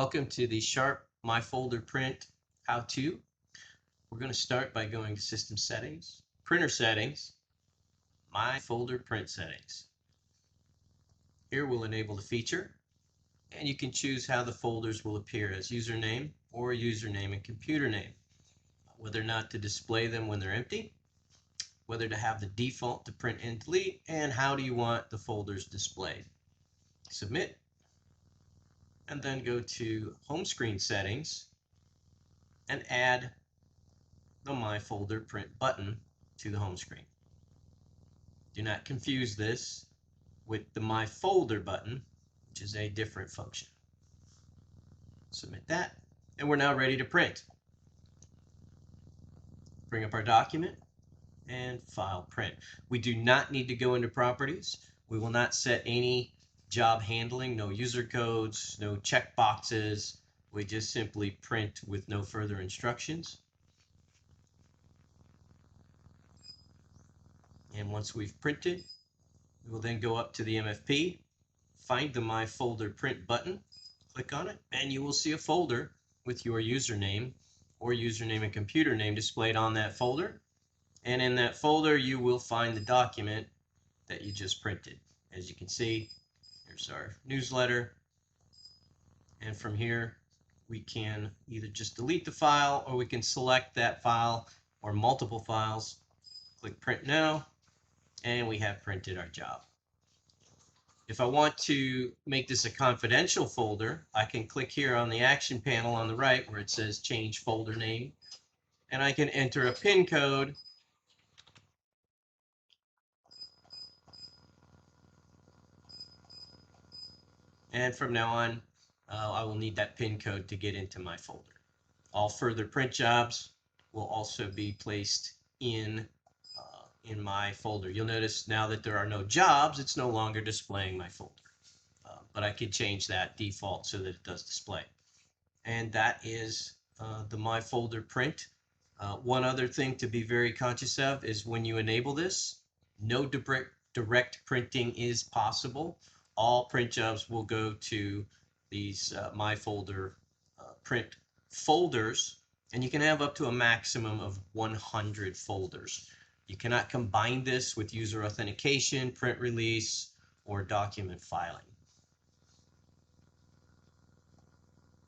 Welcome to the Sharp My Folder Print how-to. We're going to start by going to System Settings, Printer Settings, My Folder Print Settings. Here we'll enable the feature, and you can choose how the folders will appear as username or username and computer name, whether or not to display them when they're empty, whether to have the default to print and delete, and how do you want the folders displayed. Submit. And then go to Home Screen Settings and add the My Folder Print button to the home screen. Do not confuse this with the My Folder button, which is a different function. Submit that, and we're now ready to print. Bring up our document and File, Print. We do not need to go into Properties. We will not set any job handling, no user codes, no check boxes. We just simply print with no further instructions. And once we've printed, we will then go up to the MFP, find the My Folder Print button, click on it, and you will see a folder with your username or username and computer name displayed on that folder. And in that folder, you will find the document that you just printed. As you can see, here's our newsletter, and from here we can either just delete the file or we can select that file or multiple files, click Print Now, and we have printed our job. If I want to make this a confidential folder, I can click here on the action panel on the right where it says Change Folder Name, and I can enter a PIN code and from now on, I will need that PIN code to get into my folder. All further print jobs will also be placed in my folder. You'll notice now that there are no jobs, it's no longer displaying my folder. But I could change that default so that it does display. And that is the My Folder Print. One other thing to be very conscious of is when you enable this, no direct printing is possible. All print jobs will go to these My Folder Print folders, and you can have up to a maximum of 100 folders. You cannot combine this with user authentication, print release, or document filing.